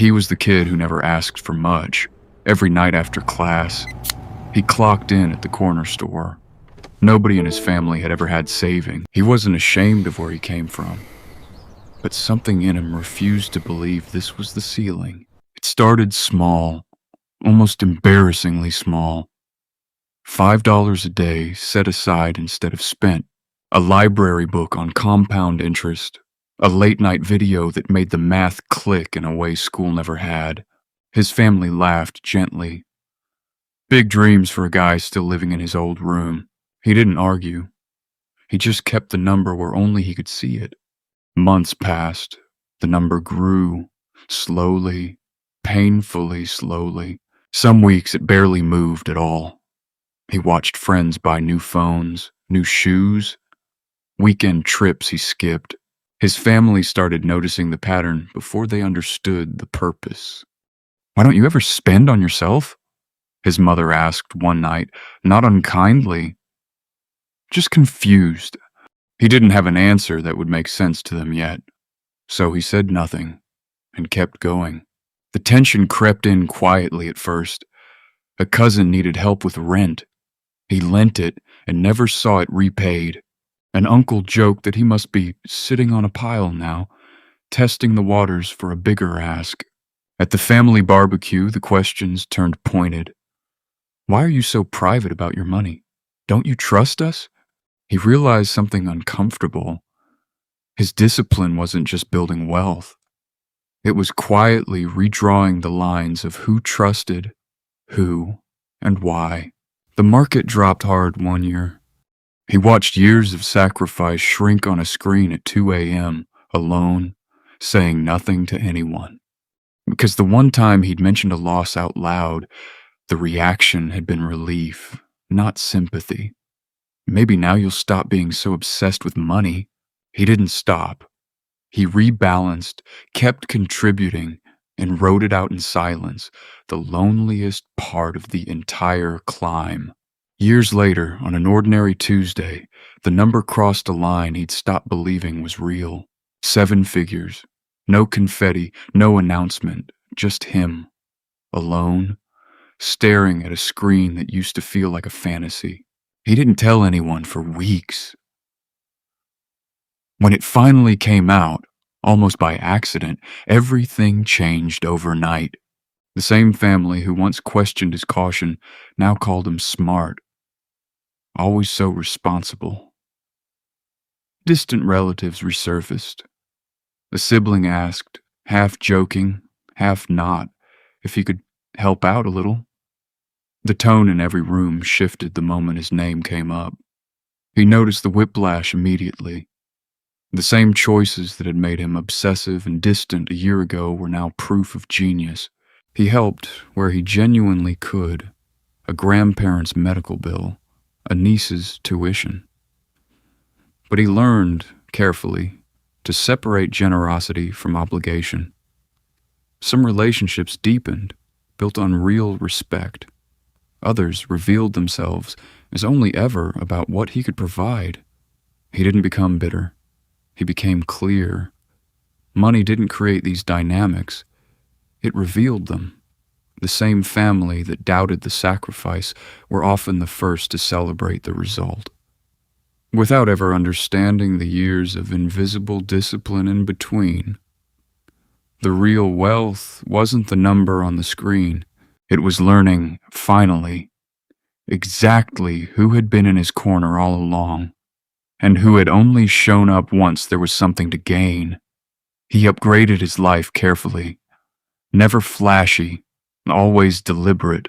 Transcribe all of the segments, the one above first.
He was the kid who never asked for much. Every night after class, he clocked in at the corner store. Nobody in his family had ever had saving. He wasn't ashamed of where he came from, but something in him refused to believe this was the ceiling. It started small, almost embarrassingly small. $5 a day set aside instead of spent. A library book on compound interest. A late-night video that made the math click in a way school never had. His family laughed gently. Big dreams for a guy still living in his old room. He didn't argue. He just kept the number where only he could see it. Months passed. The number grew. Slowly. Painfully slowly. Some weeks it barely moved at all. He watched friends buy new phones, new shoes. Weekend trips he skipped. His family started noticing the pattern before they understood the purpose. "Why don't you ever spend on yourself?" his mother asked one night, not unkindly, just confused. He didn't have an answer that would make sense to them yet, so he said nothing and kept going. The tension crept in quietly at first. A cousin needed help with rent. He lent it and never saw it repaid. An uncle joked that he must be sitting on a pile now, testing the waters for a bigger ask. At the family barbecue, the questions turned pointed. "Why are you so private about your money? Don't you trust us?" He realized something uncomfortable. His discipline wasn't just building wealth. It was quietly redrawing the lines of who trusted, who, and why. The market dropped hard one year. He watched years of sacrifice shrink on a screen at 2 a.m., alone, saying nothing to anyone. Because the one time he'd mentioned a loss out loud, the reaction had been relief, not sympathy. "Maybe now you'll stop being so obsessed with money." He didn't stop. He rebalanced, kept contributing, and rode it out in silence, the loneliest part of the entire climb. Years later, on an ordinary Tuesday, the number crossed a line he'd stopped believing was real. 7 figures. No confetti, no announcement, just him. Alone, staring at a screen that used to feel like a fantasy. He didn't tell anyone for weeks. When it finally came out, almost by accident, everything changed overnight. The same family who once questioned his caution now called him smart. Always so responsible. Distant relatives resurfaced. A sibling asked, half joking, half not, if he could help out a little. The tone in every room shifted the moment his name came up. He noticed the whiplash immediately. The same choices that had made him obsessive and distant a year ago were now proof of genius. He helped where he genuinely could. A grandparent's medical bill, a niece's tuition. But he learned, carefully, to separate generosity from obligation. Some relationships deepened, built on real respect. Others revealed themselves as only ever about what he could provide. He didn't become bitter. He became clear. Money didn't create these dynamics. It revealed them. The same family that doubted the sacrifice were often the first to celebrate the result. Without ever understanding the years of invisible discipline in between. The real wealth wasn't the number on the screen. It was learning, finally, exactly who had been in his corner all along, and who had only shown up once there was something to gain. He upgraded his life carefully, never flashy, always deliberate.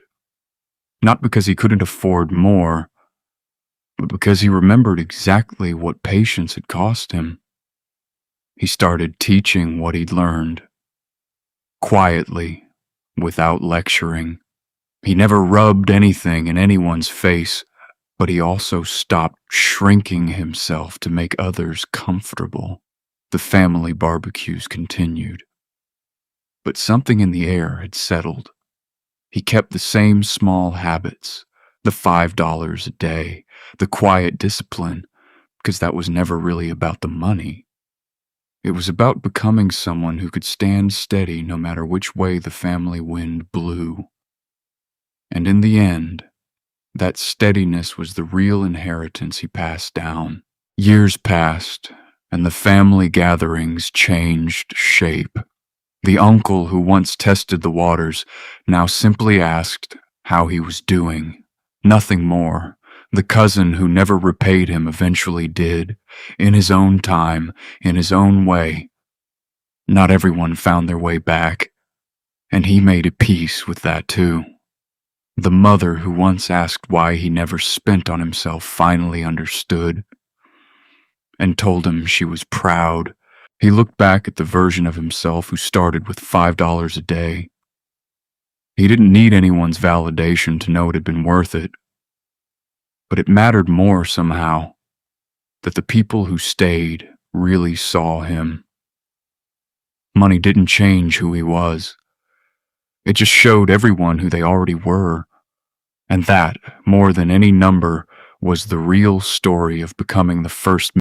Not because he couldn't afford more, but because he remembered exactly what patience had cost him. He started teaching what he'd learned. Quietly, without lecturing. He never rubbed anything in anyone's face, but he also stopped shrinking himself to make others comfortable. The family barbecues continued. But something in the air had settled. He kept the same small habits, the $5 a day, the quiet discipline, because that was never really about the money. It was about becoming someone who could stand steady no matter which way the family wind blew. And in the end, that steadiness was the real inheritance he passed down. Years passed, and the family gatherings changed shape. The uncle who once tested the waters now simply asked how he was doing. Nothing more. The cousin who never repaid him eventually did, in his own time, in his own way. Not everyone found their way back, and he made a peace with that too. The mother who once asked why he never spent on himself finally understood and told him she was proud. He looked back at the version of himself who started with $5 a day. He didn't need anyone's validation to know it had been worth it. But it mattered more somehow that the people who stayed really saw him. Money didn't change who he was. It just showed everyone who they already were. And that, more than any number, was the real story of becoming the first